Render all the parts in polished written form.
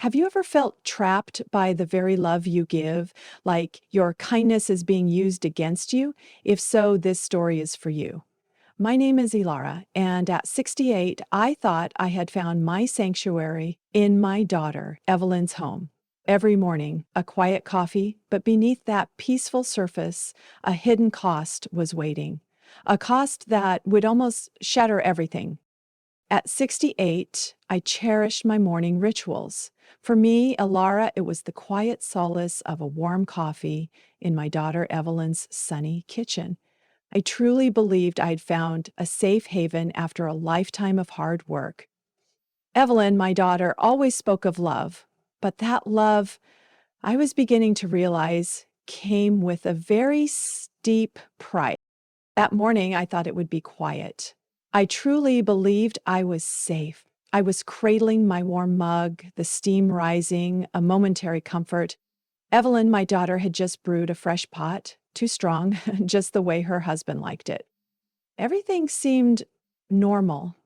Have you ever felt trapped by the very love you give, like your kindness is being used against you? If so, this story is for you. My name is Ilara, and at 68, I thought I had found my sanctuary in my daughter, Evelyn's home. Every morning, a quiet coffee, but beneath that peaceful surface, a hidden cost was waiting. A cost that would almost shatter everything. At 68, I cherished my morning rituals. For me, Alara, it was the quiet solace of a warm coffee in my daughter Evelyn's sunny kitchen. I truly believed I'd found a safe haven after a lifetime of hard work. Evelyn, my daughter, always spoke of love, but that love, I was beginning to realize, came with a very steep price. That morning, I thought it would be quiet. I truly believed I was safe. I was cradling my warm mug, the steam rising, a momentary comfort. Evelyn, my daughter, had just brewed a fresh pot, too strong, just the way her husband liked it. Everything seemed normal,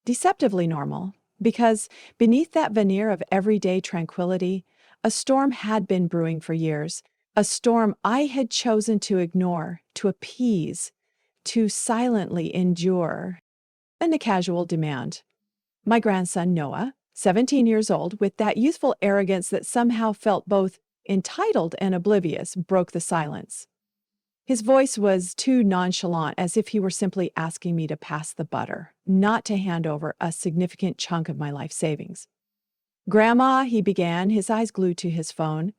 deceptively normal, because beneath that veneer of everyday tranquility, a storm had been brewing for years, a storm I had chosen to ignore, to appease, to silently endure, and a casual demand. My grandson Noah, 17 years old, with that youthful arrogance that somehow felt both entitled and oblivious, broke the silence. His voice was too nonchalant, as if he were simply asking me to pass the butter, not to hand over a significant chunk of my life savings. "Grandma," he began, his eyes glued to his phone,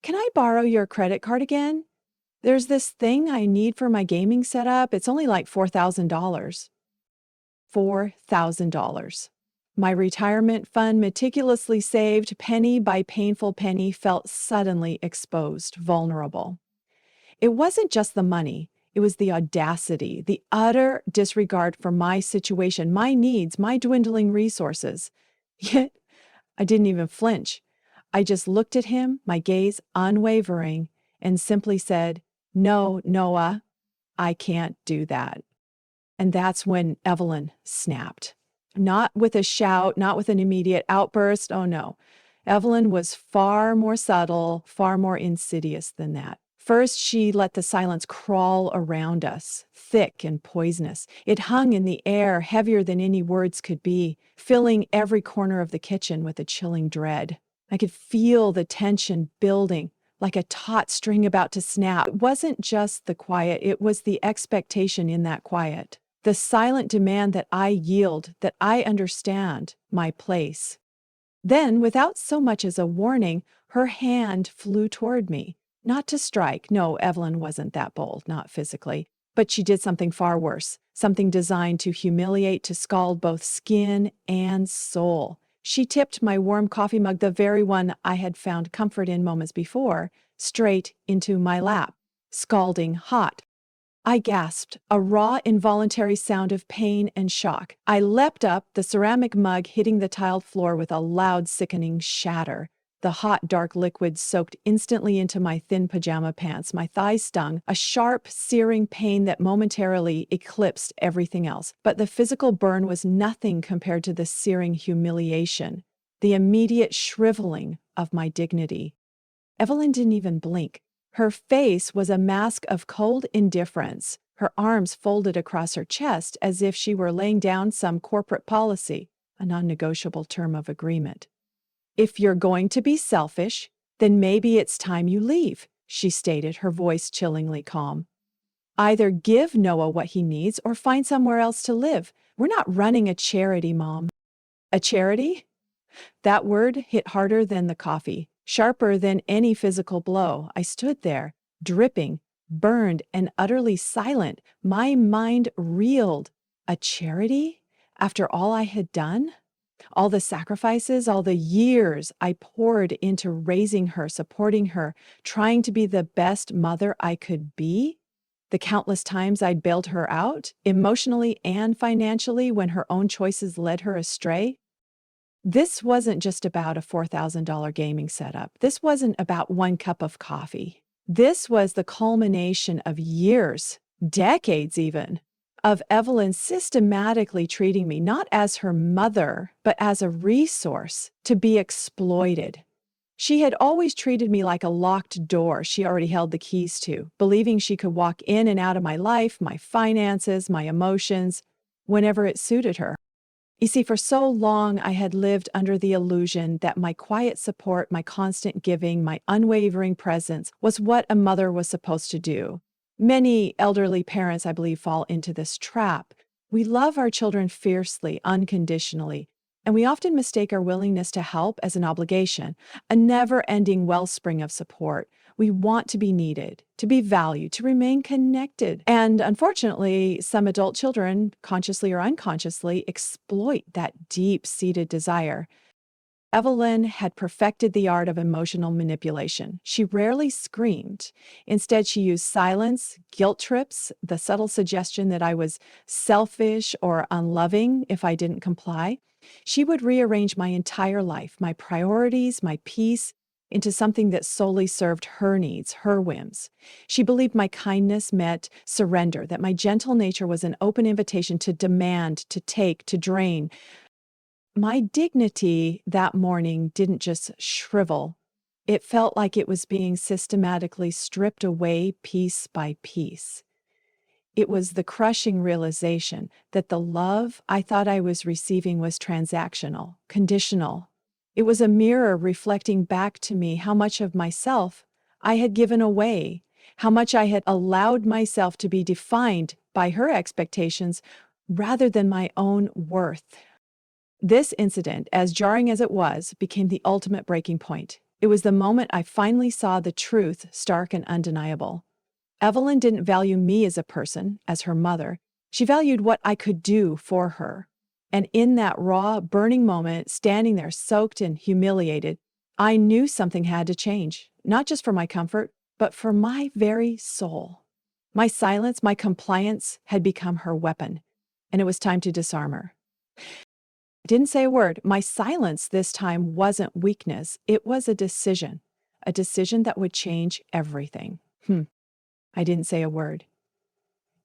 "can I borrow your credit card again? There's this thing I need for my gaming setup. It's only like $4,000. $4,000. My retirement fund, meticulously saved penny by painful penny, felt suddenly exposed, vulnerable. It wasn't just the money, it was the audacity, the utter disregard for my situation, my needs, my dwindling resources. Yet I didn't even flinch. I just looked at him, my gaze unwavering, and simply said, "No, Noah, I can't do that." And that's when Evelyn snapped. Not with a shout, not with an immediate outburst. Oh no. Evelyn was far more subtle, far more insidious than that. First, she let the silence crawl around us, thick and poisonous. It hung in the air, heavier than any words could be, filling every corner of the kitchen with a chilling dread. I could feel the tension building, like a taut string about to snap. It wasn't just the quiet, it was the expectation in that quiet. The silent demand that I yield, that I understand my place. Then, without so much as a warning, her hand flew toward me. Not to strike. No, Evelyn wasn't that bold, not physically. But she did something far worse, something designed to humiliate, to scald both skin and soul. She tipped my warm coffee mug, the very one I had found comfort in moments before, straight into my lap, scalding hot. I gasped, a raw, involuntary sound of pain and shock. I leapt up, the ceramic mug hitting the tiled floor with a loud, sickening shatter. The hot, dark liquid soaked instantly into my thin pajama pants. My thighs stung, a sharp, searing pain that momentarily eclipsed everything else. But the physical burn was nothing compared to the searing humiliation, the immediate shriveling of my dignity. Evelyn didn't even blink. Her face was a mask of cold indifference, her arms folded across her chest as if she were laying down some corporate policy, a non-negotiable term of agreement. "If you're going to be selfish, then maybe it's time you leave," she stated, her voice chillingly calm. "Either give Noah what he needs or find somewhere else to live. We're not running a charity, Mom." A charity? That word hit harder than the coffee, sharper than any physical blow. I stood there, dripping, burned, and utterly silent. My mind reeled. A charity? After all I had done? All the sacrifices, all the years I poured into raising her, supporting her, trying to be the best mother I could be? The countless times I'd bailed her out, emotionally and financially, when her own choices led her astray? This wasn't just about a $4,000 gaming setup. This wasn't about one cup of coffee. This was the culmination of years, decades even, of Evelyn systematically treating me not as her mother, but as a resource to be exploited. She had always treated me like a locked door she already held the keys to, believing she could walk in and out of my life, my finances, my emotions, whenever it suited her. You see, for so long, I had lived under the illusion that my quiet support, my constant giving, my unwavering presence was what a mother was supposed to do. Many elderly parents, I believe, fall into this trap. We love our children fiercely, unconditionally, and we often mistake our willingness to help as an obligation, a never ending wellspring of support. We want to be needed, to be valued, to remain connected. And unfortunately, some adult children, consciously or unconsciously, exploit that deep-seated desire. Evelyn had perfected the art of emotional manipulation. She rarely screamed. Instead, she used silence, guilt trips, the subtle suggestion that I was selfish or unloving if I didn't comply. She would rearrange my entire life, my priorities, my peace, into something that solely served her needs, her whims. She believed my kindness meant surrender, that my gentle nature was an open invitation to demand, to take, to drain. My dignity that morning didn't just shrivel. It felt like it was being systematically stripped away piece by piece. It was the crushing realization that the love I thought I was receiving was transactional, conditional. It was a mirror reflecting back to me how much of myself I had given away, how much I had allowed myself to be defined by her expectations rather than my own worth. This incident, as jarring as it was, became the ultimate breaking point. It was the moment I finally saw the truth, stark and undeniable. Evelyn didn't value me as a person, as her mother. She valued what I could do for her. And in that raw, burning moment, standing there soaked and humiliated, I knew something had to change, not just for my comfort, but for my very soul. My silence, my compliance had become her weapon, and it was time to disarm her. I didn't say a word. My silence this time wasn't weakness. It was a decision that would change everything. I didn't say a word.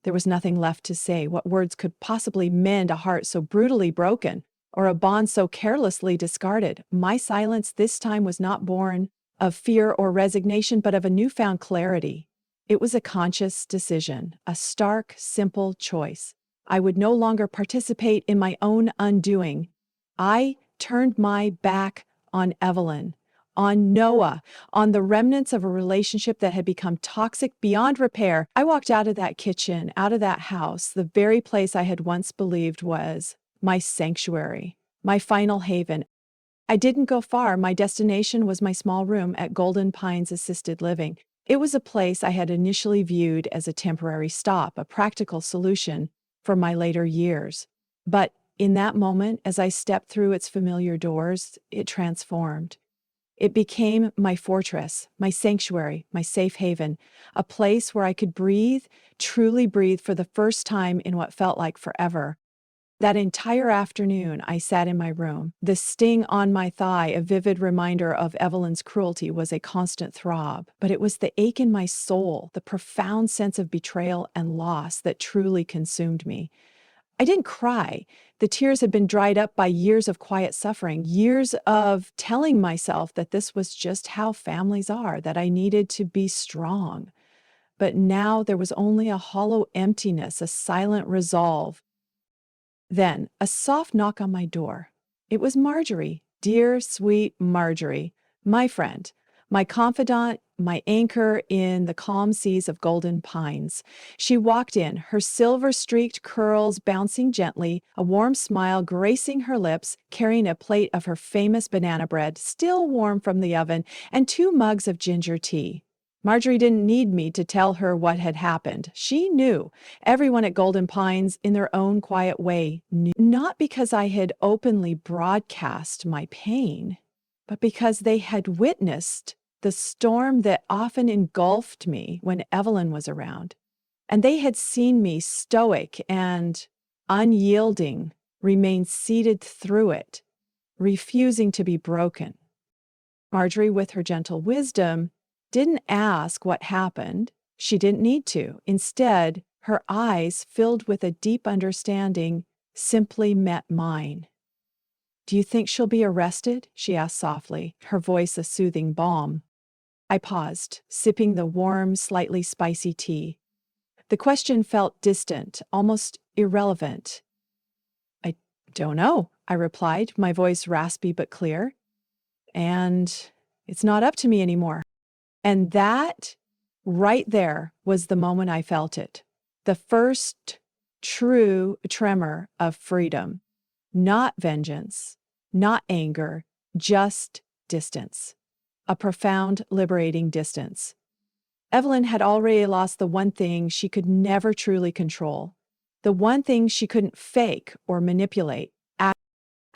There was nothing left to say. What words could possibly mend a heart so brutally broken or a bond so carelessly discarded? My silence this time was not born of fear or resignation, but of a newfound clarity. It was a conscious decision, a stark, simple choice. I would no longer participate in my own undoing. I turned my back on Evelyn, on Noah, on the remnants of a relationship that had become toxic beyond repair. I walked out of that kitchen, out of that house, the very place I had once believed was my sanctuary, my final haven. I didn't go far. My destination was my small room at Golden Pines Assisted Living. It was a place I had initially viewed as a temporary stop, a practical solution for my later years. But in that moment, as I stepped through its familiar doors, it transformed. It became my fortress, my sanctuary, my safe haven, a place where I could breathe, truly breathe for the first time in what felt like forever. That entire afternoon, I sat in my room. The sting on my thigh, a vivid reminder of Evelyn's cruelty, was a constant throb. But it was the ache in my soul, the profound sense of betrayal and loss that truly consumed me. I didn't cry. The tears had been dried up by years of quiet suffering, years of telling myself that this was just how families are, that I needed to be strong. But now there was only a hollow emptiness, a silent resolve. Then a soft knock on my door. It was Marjorie, dear, sweet Marjorie, my friend, my confidant, my anchor in the calm seas of Golden Pines. She walked in, her silver-streaked curls bouncing gently, a warm smile gracing her lips, carrying a plate of her famous banana bread, still warm from the oven, and 2 mugs of ginger tea. Marjorie didn't need me to tell her what had happened. She knew. Everyone at Golden Pines, in their own quiet way, knew. Not because I had openly broadcast my pain, but because they had witnessed the storm that often engulfed me when Evelyn was around. And they had seen me stoic and unyielding, remain seated through it, refusing to be broken. Marjorie, with her gentle wisdom, didn't ask what happened. She didn't need to. Instead, Her eyes, filled with a deep understanding, simply met mine. "Do you think she'll be arrested?" she asked softly, her voice a soothing balm. I paused, sipping the warm, slightly spicy tea. The question felt distant, almost irrelevant. "I don't know," I replied, my voice raspy but clear. "And it's not up to me anymore." And that, right there, was the moment I felt it. The first true tremor of freedom. Not vengeance, not anger, just distance. A profound, liberating distance. Evelyn had already lost the one thing she could never truly control, the one thing she couldn't fake or manipulate.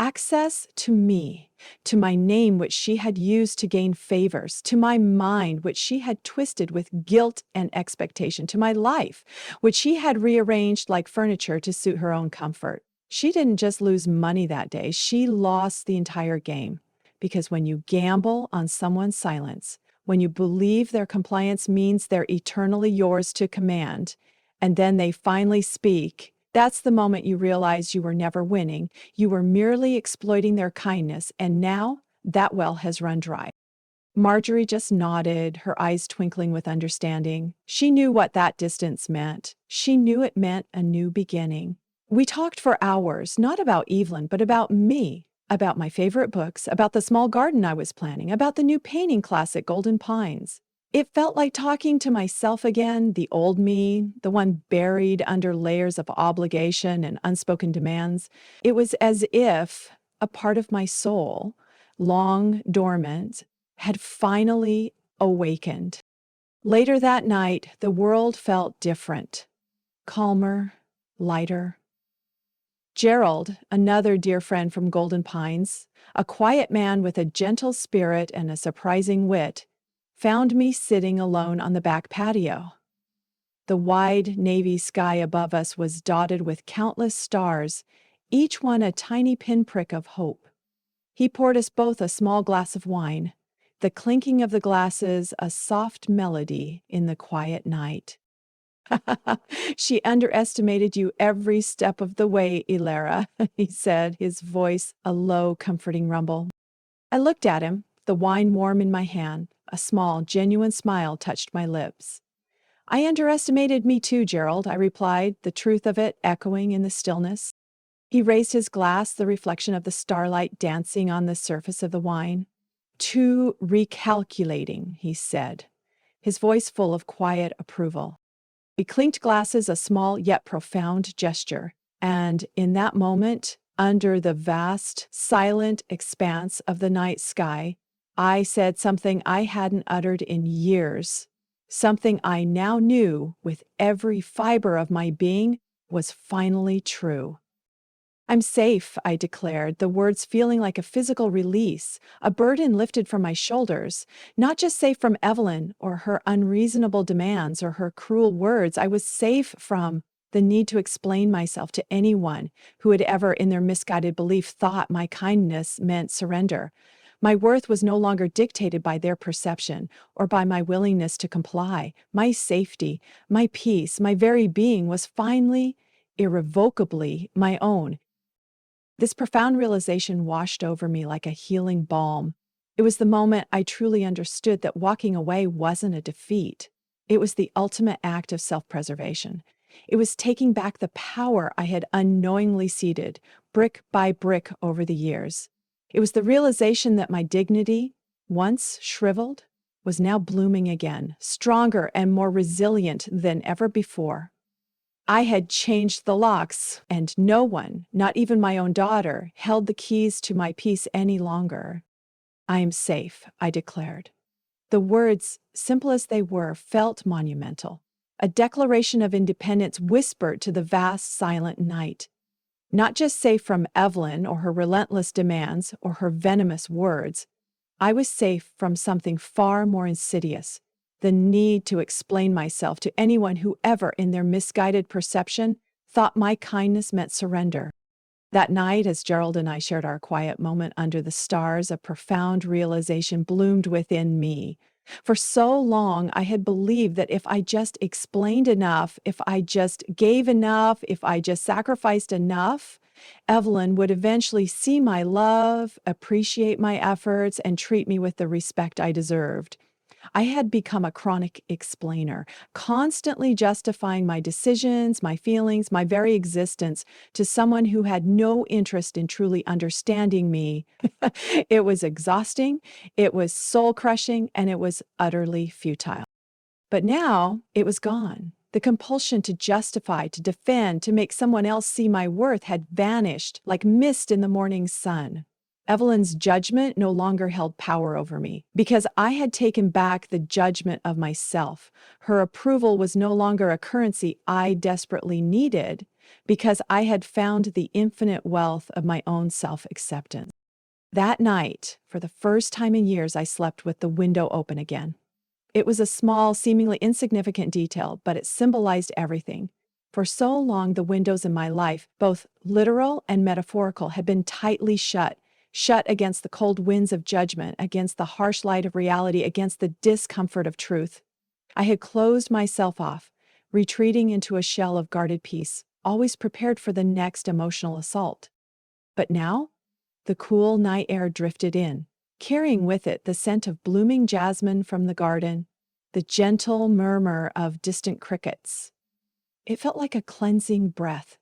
Access to me, to my name which she had used to gain favors, to my mind which she had twisted with guilt and expectation, to my life which she had rearranged like furniture to suit her own comfort. She didn't just lose money that day, she lost the entire game. Because when you gamble on someone's silence, when you believe their compliance means they're eternally yours to command, and then they finally speak, that's the moment you realize you were never winning. You were merely exploiting their kindness, and now that well has run dry. Marjorie just nodded, her eyes twinkling with understanding. She knew what that distance meant. She knew it meant a new beginning. We talked for hours, not about Evelyn, but about me, about my favorite books, about the small garden I was planning, about the new painting class at Golden Pines. It felt like talking to myself again, the old me, the one buried under layers of obligation and unspoken demands. It was as if a part of my soul, long dormant, had finally awakened. Later that night, the world felt different, calmer, lighter. Gerald, another dear friend from Golden Pines, a quiet man with a gentle spirit and a surprising wit, found me sitting alone on the back patio. The wide navy sky above us was dotted with countless stars, each one a tiny pinprick of hope. He poured us both a small glass of wine, the clinking of the glasses a soft melody in the quiet night. "She underestimated you every step of the way, Ilara," he said, his voice a low, comforting rumble. I looked at him, the wine warm in my hand. A small, genuine smile touched my lips. "I underestimated me too, Gerald," I replied, the truth of it echoing in the stillness. He raised his glass, the reflection of the starlight dancing on the surface of the wine. "Too recalculating," he said, his voice full of quiet approval. We clinked glasses, a small yet profound gesture, and in that moment, under the vast, silent expanse of the night sky, I said something I hadn't uttered in years, something I now knew with every fiber of my being was finally true. "I'm safe," I declared, the words feeling like a physical release, a burden lifted from my shoulders. Not just safe from Evelyn or her unreasonable demands or her cruel words, I was safe from the need to explain myself to anyone who had ever, in their misguided belief, thought my kindness meant surrender. My worth was no longer dictated by their perception or by my willingness to comply. My safety, my peace, my very being was finally, irrevocably my own. This profound realization washed over me like a healing balm. It was the moment I truly understood that walking away wasn't a defeat. It was the ultimate act of self-preservation. It was taking back the power I had unknowingly ceded, brick by brick over the years. It was the realization that my dignity, once shriveled, was now blooming again, stronger and more resilient than ever before. I had changed the locks, and no one, not even my own daughter, held the keys to my peace any longer. "I am safe," I declared. The words, simple as they were, felt monumental. A declaration of independence whispered to the vast, silent night. Not just safe from Evelyn or her relentless demands or her venomous words. I was safe from something far more insidious. The need to explain myself to anyone who ever, in their misguided perception, thought my kindness meant surrender. That night, as Gerald and I shared our quiet moment under the stars, a profound realization bloomed within me. For so long, I had believed that if I just explained enough, if I just gave enough, if I just sacrificed enough, Evelyn would eventually see my love, appreciate my efforts, and treat me with the respect I deserved. I had become a chronic explainer, constantly justifying my decisions, my feelings, my very existence to someone who had no interest in truly understanding me. It was exhausting, it was soul crushing, and it was utterly futile. But now it was gone. The compulsion to justify, to defend, to make someone else see my worth had vanished like mist in the morning sun. Evelyn's judgment no longer held power over me because I had taken back the judgment of myself. Her approval was no longer a currency I desperately needed because I had found the infinite wealth of my own self-acceptance. That night, for the first time in years, I slept with the window open again. It was a small, seemingly insignificant detail, but it symbolized everything. For so long, the windows in my life, both literal and metaphorical, had been tightly shut, shut against the cold winds of judgment, against the harsh light of reality, against the discomfort of truth. I had closed myself off, retreating into a shell of guarded peace, always prepared for the next emotional assault. But now, the cool night air drifted in, carrying with it the scent of blooming jasmine from the garden, the gentle murmur of distant crickets. It felt like a cleansing breath.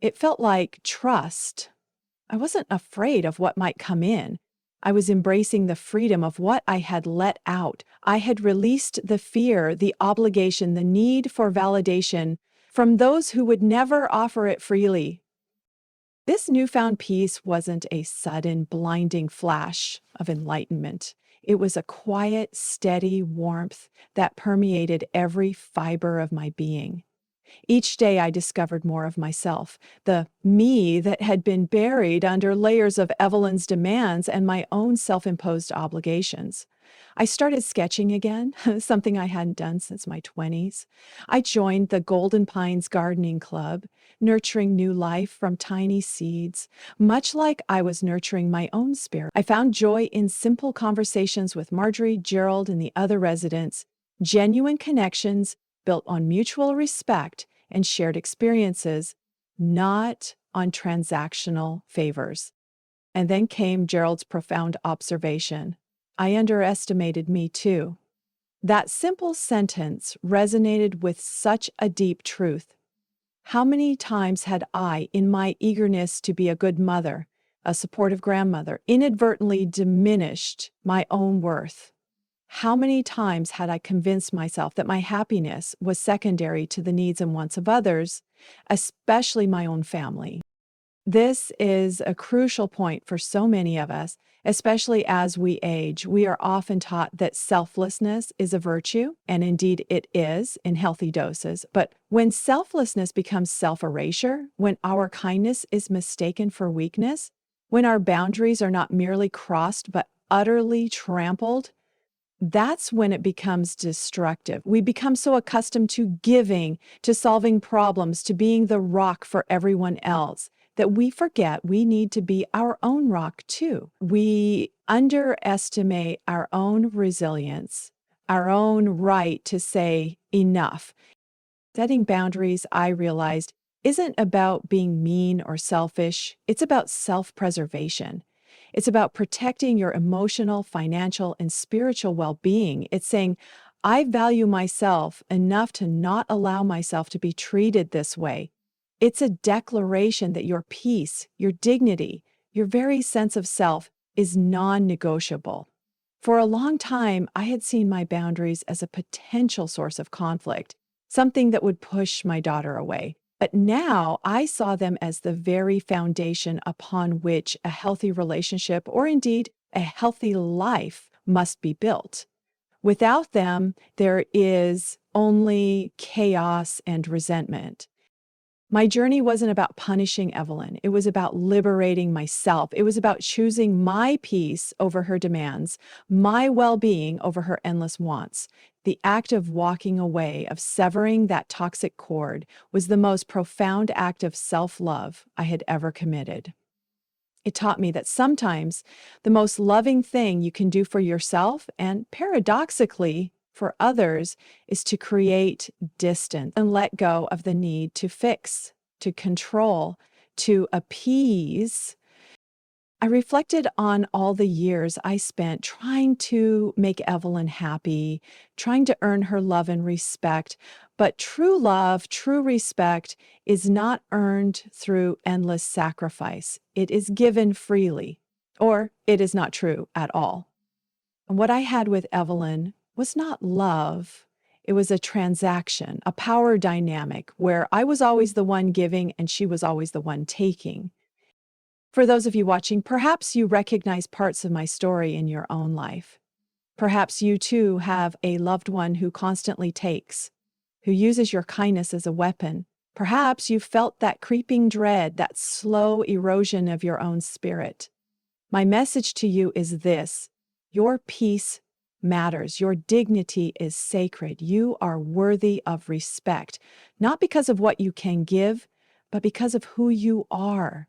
It felt like trust. I wasn't afraid of what might come in. I was embracing the freedom of what I had let out. I had released the fear, the obligation, the need for validation from those who would never offer it freely. This newfound peace wasn't a sudden, blinding flash of enlightenment. It was a quiet, steady warmth that permeated every fiber of my being. Each day I discovered more of myself, the me that had been buried under layers of Evelyn's demands and my own self-imposed obligations. I started sketching again, something I hadn't done since my 20s. I joined the Golden Pines Gardening Club, nurturing new life from tiny seeds, much like I was nurturing my own spirit. I found joy in simple conversations with Marjorie, Gerald, and the other residents, genuine connections built on mutual respect and shared experiences, not on transactional favors. And then came Gerald's profound observation. I underestimated me too. That simple sentence resonated with such a deep truth. How many times had I, in my eagerness to be a good mother, a supportive grandmother, inadvertently diminished my own worth? How many times had I convinced myself that my happiness was secondary to the needs and wants of others, especially my own family? This is a crucial point for so many of us, especially as we age. We are often taught that selflessness is a virtue, and indeed it is in healthy doses. But when selflessness becomes self-erasure, when our kindness is mistaken for weakness, when our boundaries are not merely crossed but utterly trampled, that's when it becomes destructive. We become so accustomed to giving, to solving problems, to being the rock for everyone else, that we forget we need to be our own rock too. We underestimate our own resilience, our own right to say enough. Setting boundaries, I realized, isn't about being mean or selfish. It's about self-preservation. It's about protecting your emotional, financial, and spiritual well-being. It's saying, I value myself enough to not allow myself to be treated this way. It's a declaration that your peace, your dignity, your very sense of self is non-negotiable. For a long time, I had seen my boundaries as a potential source of conflict, something that would push my daughter away. But now I saw them as the very foundation upon which a healthy relationship, or indeed a healthy life, must be built. Without them, there is only chaos and resentment. My journey wasn't about punishing Evelyn. It was about liberating myself. It was about choosing my peace over her demands, my well-being over her endless wants. The act of walking away, of severing that toxic cord, was the most profound act of self-love I had ever committed. It taught me that sometimes the most loving thing you can do for yourself and paradoxically for others is to create distance and let go of the need to fix, to control, to appease. I reflected on all the years I spent trying to make Evelyn happy, trying to earn her love and respect. But true love, true respect is not earned through endless sacrifice. It is given freely, or it is not true at all. And what I had with Evelyn was not love. It was a transaction, a power dynamic where I was always the one giving and she was always the one taking. For those of you watching, perhaps you recognize parts of my story in your own life. Perhaps you too have a loved one who constantly takes, who uses your kindness as a weapon. Perhaps you felt that creeping dread, that slow erosion of your own spirit. My message to you is this: your peace matters. Your dignity is sacred. You are worthy of respect, not because of what you can give, but because of who you are.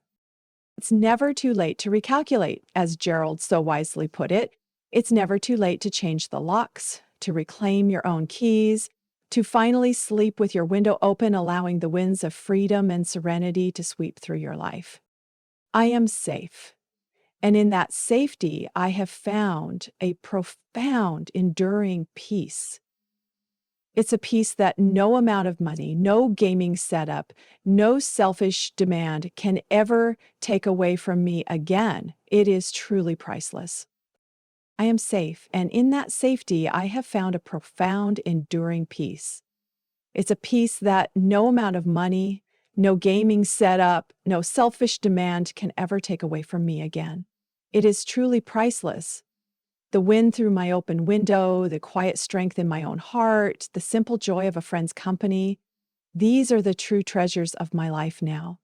It's never too late to recalculate, as Gerald so wisely put it. It's never too late to change the locks, to reclaim your own keys, to finally sleep with your window open, allowing the winds of freedom and serenity to sweep through your life. I am safe. And in that safety, I have found a profound, enduring peace. It's a peace that no amount of money, no gaming setup, no selfish demand can ever take away from me again. It is truly priceless. I am safe, and in that safety, I have found a profound, enduring peace. It's a peace that no amount of money, no gaming setup, no selfish demand can ever take away from me again. It is truly priceless. The wind through my open window, the quiet strength in my own heart, the simple joy of a friend's company, these are the true treasures of my life now.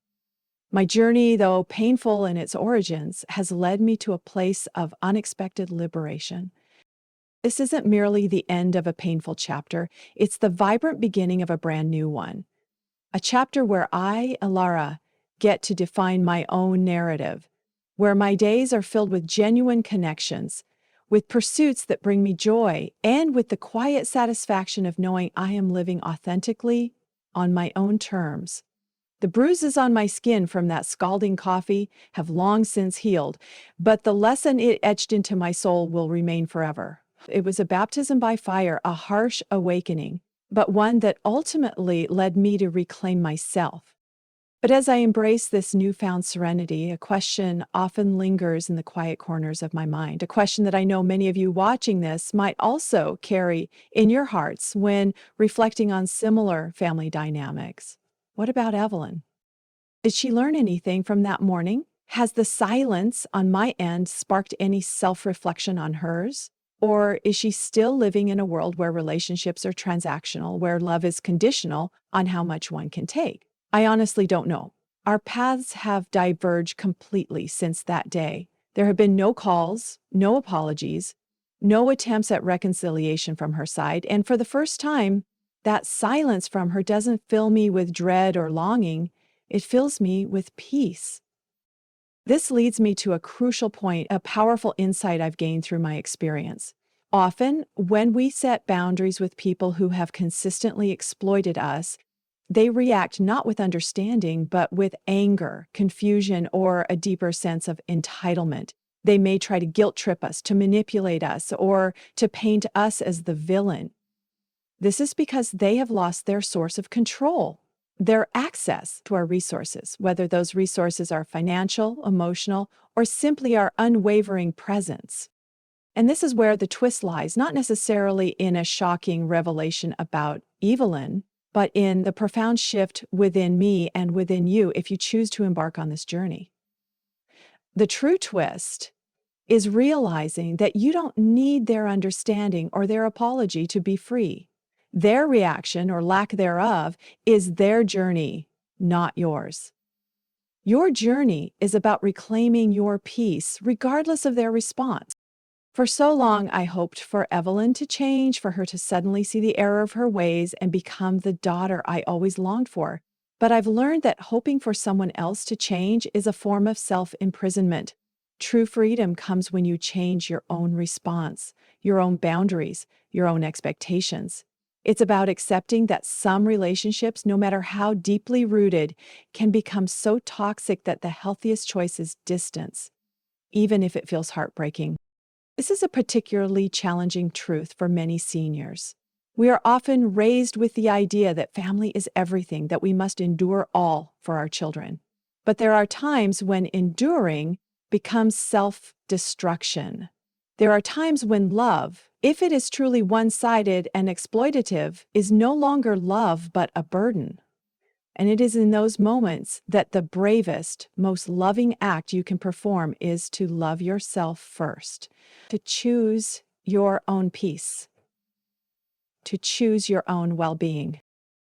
My journey, though painful in its origins, has led me to a place of unexpected liberation. This isn't merely the end of a painful chapter, it's the vibrant beginning of a brand new one. A chapter where I, Alara, get to define my own narrative, where my days are filled with genuine connections, with pursuits that bring me joy, and with the quiet satisfaction of knowing I am living authentically on my own terms. The bruises on my skin from that scalding coffee have long since healed, but the lesson it etched into my soul will remain forever. It was a baptism by fire, a harsh awakening, but one that ultimately led me to reclaim myself. But as I embrace this newfound serenity, a question often lingers in the quiet corners of my mind, a question that I know many of you watching this might also carry in your hearts when reflecting on similar family dynamics. What about Evelyn? Did she learn anything from that morning? Has the silence on my end sparked any self-reflection on hers? Or is she still living in a world where relationships are transactional, where love is conditional on how much one can take? I honestly don't know. Our paths have diverged completely since that day. There have been no calls, no apologies, no attempts at reconciliation from her side, and for the first time, that silence from her doesn't fill me with dread or longing. It fills me with peace. This leads me to a crucial point, a powerful insight I've gained through my experience. Often, when we set boundaries with people who have consistently exploited us, they react not with understanding, but with anger, confusion, or a deeper sense of entitlement. They may try to guilt trip us, to manipulate us, or to paint us as the villain. This is because they have lost their source of control, their access to our resources, whether those resources are financial, emotional, or simply our unwavering presence. And this is where the twist lies, not necessarily in a shocking revelation about Evelyn, but in the profound shift within me and within you if you choose to embark on this journey. The true twist is realizing that you don't need their understanding or their apology to be free. Their reaction or lack thereof is their journey, not yours. Your journey is about reclaiming your peace, regardless of their response. For so long, I hoped for Evelyn to change, for her to suddenly see the error of her ways and become the daughter I always longed for. But I've learned that hoping for someone else to change is a form of self-imprisonment. True freedom comes when you change your own response, your own boundaries, your own expectations. It's about accepting that some relationships, no matter how deeply rooted, can become so toxic that the healthiest choice is distance, even if it feels heartbreaking. This is a particularly challenging truth for many seniors. We are often raised with the idea that family is everything, that we must endure all for our children. But there are times when enduring becomes self-destruction. There are times when love, if it is truly one-sided and exploitative, is no longer love but a burden. And it is in those moments that the bravest, most loving act you can perform is to love yourself first, to choose your own peace, to choose your own well-being.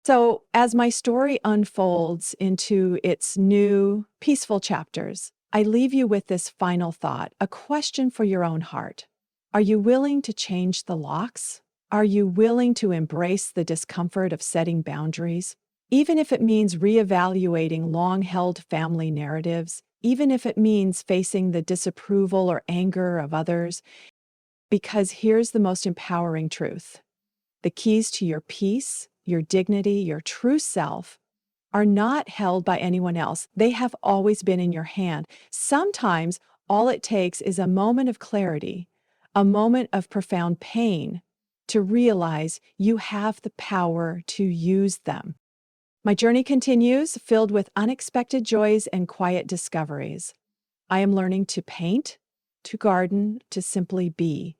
So, as my story unfolds into its new, peaceful chapters, I leave you with this final thought, a question for your own heart. Are you willing to change the locks? Are you willing to embrace the discomfort of setting boundaries? Even if it means reevaluating long-held family narratives, even if it means facing the disapproval or anger of others, because here's the most empowering truth. The keys to your peace, your dignity, your true self are not held by anyone else. They have always been in your hand. Sometimes all it takes is a moment of clarity, a moment of profound pain to realize you have the power to use them. My journey continues, filled with unexpected joys and quiet discoveries. I am learning to paint, to garden, to simply be.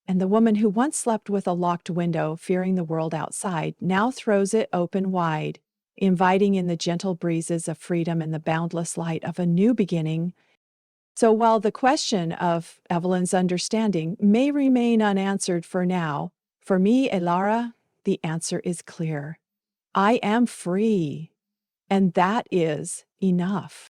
And the woman who once slept with a locked window, fearing the world outside, now throws it open wide, inviting in the gentle breezes of freedom and the boundless light of a new beginning. So while the question of Evelyn's understanding may remain unanswered for now, for me, Elara, the answer is clear. I am free, and that is enough.